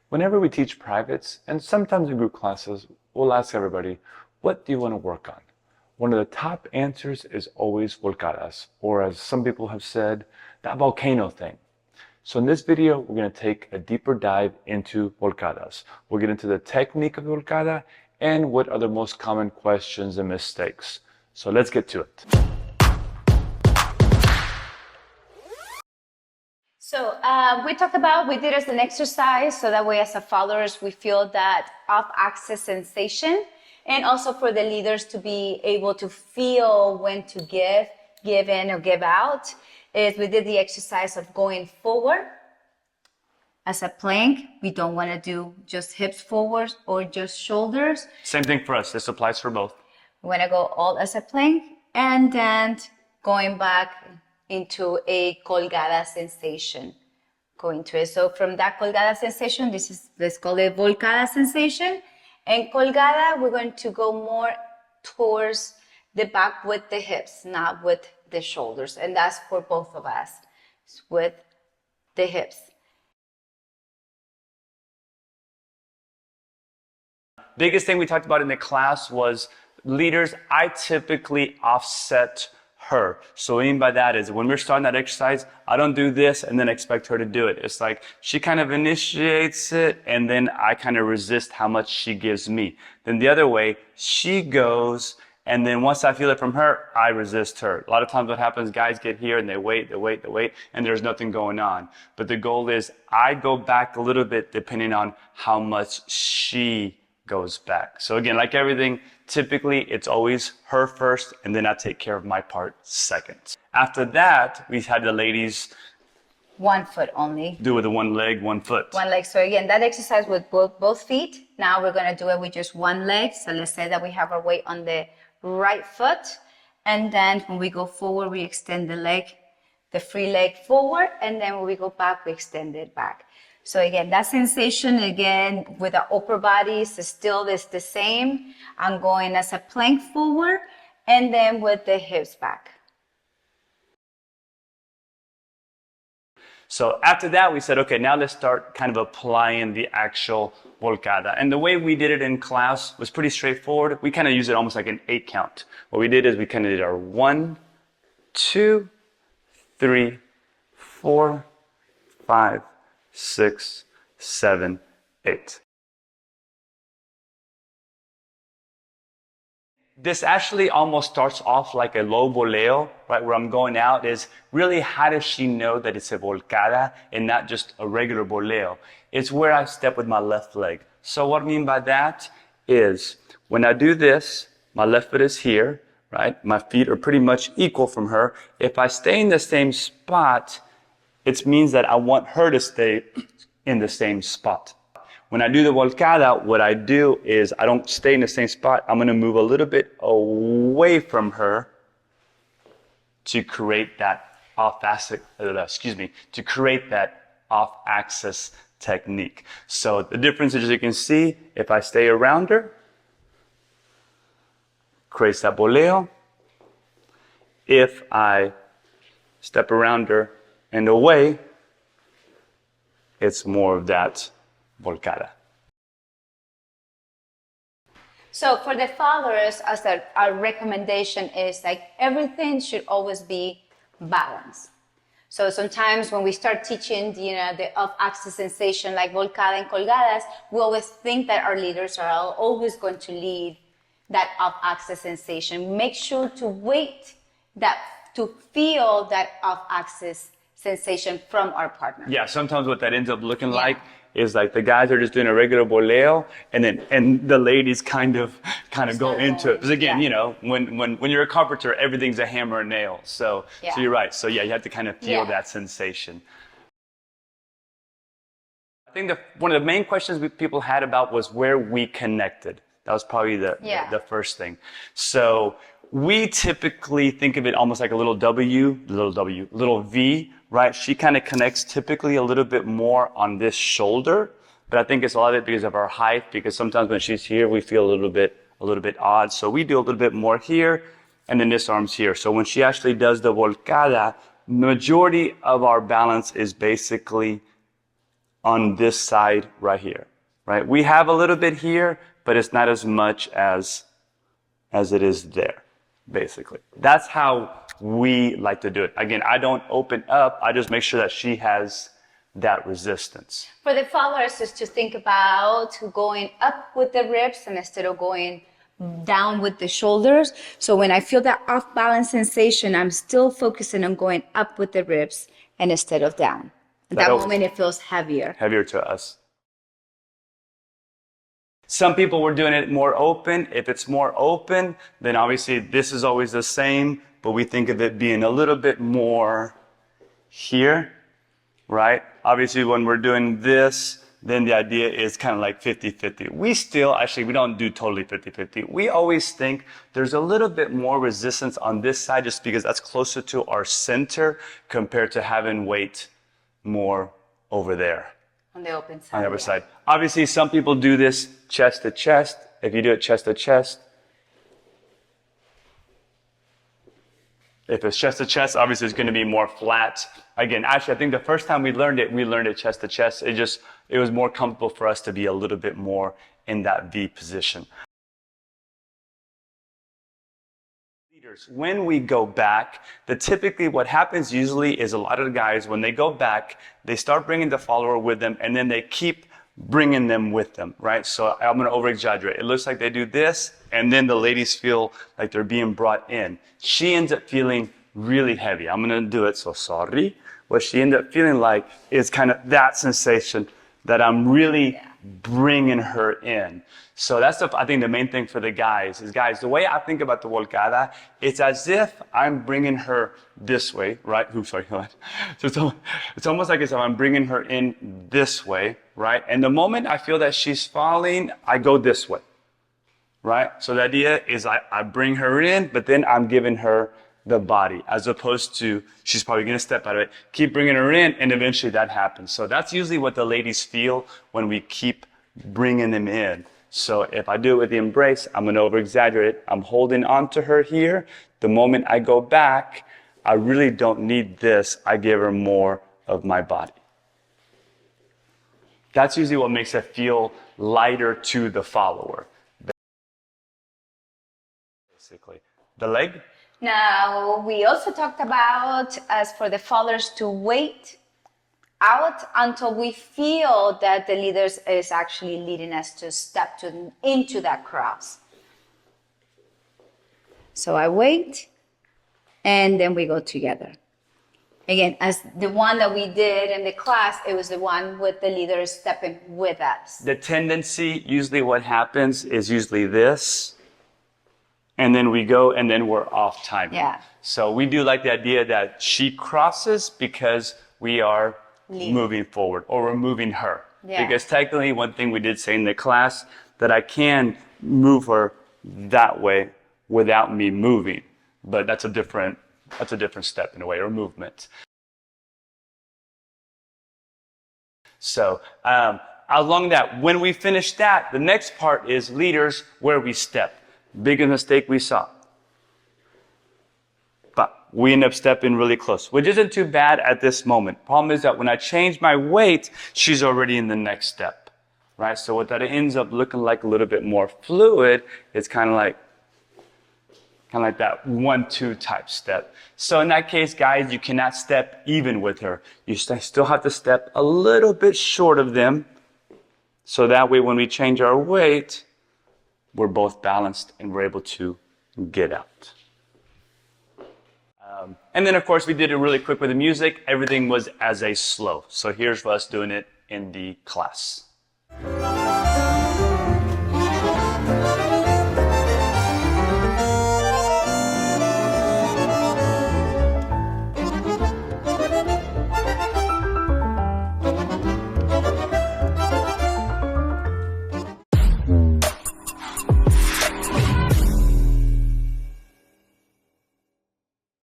Whenever we teach privates, and sometimes in group classes, we'll ask everybody, what do you want to work on? One of the top answers is always volcadas, or as some people have said, that volcano thing. So in this video, we're going to take a deeper dive into volcadas. We'll get into the technique of the volcada and what are the most common questions and mistakes. So let's get to it. So we did as an exercise so that way as a followers we feel that off-axis sensation, and also for the leaders to be able to feel when to give in or give out, is we did the exercise of going forward as a plank. We don't want to do just hips forward or just shoulders. Same thing for us. This applies for both. We want to go all as a plank and then going back into a colgada sensation. Going to it. So from that colgada sensation, let's call it volcada sensation. And colgada, we're going to go more towards the back with the hips, not with the shoulders. And that's for both of us, with the hips. Biggest thing we talked about in the class was leaders, I typically offset her. So what I mean by that is when we're starting that exercise, I don't do this and then expect her to do it. It's like she kind of initiates it and then I kind of resist how much she gives me. Then the other way, she goes and then once I feel it from her, I resist her. A lot of times what happens, guys get here and they wait, and there's nothing going on. But the goal is I go back a little bit depending on how much she goes back. So again, like everything, typically it's always her first and then I take care of my part second. After that, we had the ladies 1 foot only. do with the one leg, 1 foot. One leg. So again, that exercise with both feet. Now we're going to do it with just one leg. So let's say that we have our weight on the right foot. And then when we go forward, we extend the leg, the free leg forward. And then when we go back, we extend it back. So again, that sensation again with the upper body is still the same. I'm going as a plank forward and then with the hips back. So after that, we said, okay, now let's start kind of applying the actual volcada. And the way we did it in class was pretty straightforward. We kind of used it almost like an 8 count. What we did is we kind of did our 1, 2, 3, 4, 5, 6, 7, 8. This actually almost starts off like a low boleo, right? Where I'm going out is really how does she know that it's a volcada and not just a regular boleo? It's where I step with my left leg. So what I mean by that is when I do this, my left foot is here, right? My feet are pretty much equal from her. If I stay in the same spot, it means that I want her to stay in the same spot. When I do the volcada, what I do is I don't stay in the same spot. I'm going to move a little bit away from her to create that off-axis technique. So the difference is, as you can see, if I stay around her, creates that boleo. If I step around her and away, it's more of that volcada. So for the followers, as our recommendation is like everything should always be balanced. So sometimes when we start teaching, the off-axis sensation like volcada and colgadas, we always think that our leaders are always going to lead that off-axis sensation. Make sure to to feel that off-axis sensation from our partner. Yeah, sometimes what that ends up looking like is like the guys are just doing a regular boleo and the ladies kind of go into it. Because again, when you're a carpenter, everything's a hammer and nail. So you're right. So yeah, you have to kind of feel that sensation. I think one of the main questions people had about was where we connected. That was probably the first thing. So we typically think of it almost like a little V, right? She kind of connects typically a little bit more on this shoulder, but I think it's a lot of it because of our height, because sometimes when she's here, we feel a little bit odd. So we do a little bit more here, and then this arm's here. So when she actually does the volcada, majority of our balance is basically on this side right here, right? We have a little bit here, but it's not as much as it is there, basically. That's how we like to do it. Again, I don't open up. I just make sure that she has that resistance. For the followers is to think about going up with the ribs and instead of going down with the shoulders. So when I feel that off balance sensation, I'm still focusing on going up with the ribs and instead of down. At that moment, it feels heavier. Heavier to us. Some people were doing it more open. If it's more open, then obviously this is always the same, but we think of it being a little bit more here, right? Obviously, when we're doing this, then the idea is kind of like 50-50. We don't do totally 50-50. We always think there's a little bit more resistance on this side just because that's closer to our center compared to having weight more over there. On the open side. On the other side. Obviously, some people do this chest to chest. If you do it chest to chest, if it's chest to chest, obviously it's going to be more flat. Again, actually, I think the first time we learned it chest to chest. It was more comfortable for us to be a little bit more in that V position. When we go back, typically what happens usually is a lot of the guys, when they go back, they start bringing the follower with them, and then they keep bringing them with them, right? So I'm going to over-exaggerate. It looks like they do this, and then the ladies feel like they're being brought in. She ends up feeling really heavy. I'm going to do it, so sorry. What she ends up feeling like is kind of that sensation that I'm really bringing her in. So that's I think the main thing for the guys is, guys, the way I think about the volcada, it's as if I'm bringing her this way, right? Oops, sorry. So it's almost like as if I'm bringing her in this way, right? And the moment I feel that she's falling, I go this way, right? So the idea is I bring her in, but then I'm giving her the body, as opposed to she's probably going to step out of it, keep bringing her in, and eventually that happens. So that's usually what the ladies feel when we keep bringing them in. So if I do it with the embrace, I'm going to over-exaggerate it. I'm holding on to her here. The moment I go back, I really don't need this. I give her more of my body. That's usually what makes it feel lighter to the follower. Basically. The leg? Now, we also talked about, as for the followers, to wait out until we feel that the leader is actually leading us to step into that cross. So I wait, and then we go together. Again, as the one that we did in the class, it was the one with the leader stepping with us. The tendency, usually what happens is usually this, and then we go, and then we're off timing. Yeah. So we do like the idea that she crosses because we are moving forward, or we're moving her. Yeah. Because technically, one thing we did say in the class, that I can move her that way without me moving. But that's a different step in a way, or movement. So along that, when we finish that, the next part is leaders, where we step. Biggest mistake we saw. But we end up stepping really close, which isn't too bad at this moment. Problem is that when I change my weight, she's already in the next step, right? So what that ends up looking like a little bit more fluid, it's kind of like that 1-2 type step. So in that case, guys, you cannot step even with her. You still have to step a little bit short of them. So that way, when we change our weight, we're both balanced and we're able to get out. And then, of course, we did it really quick with the music. Everything was as a slow. So here's us doing it in the class.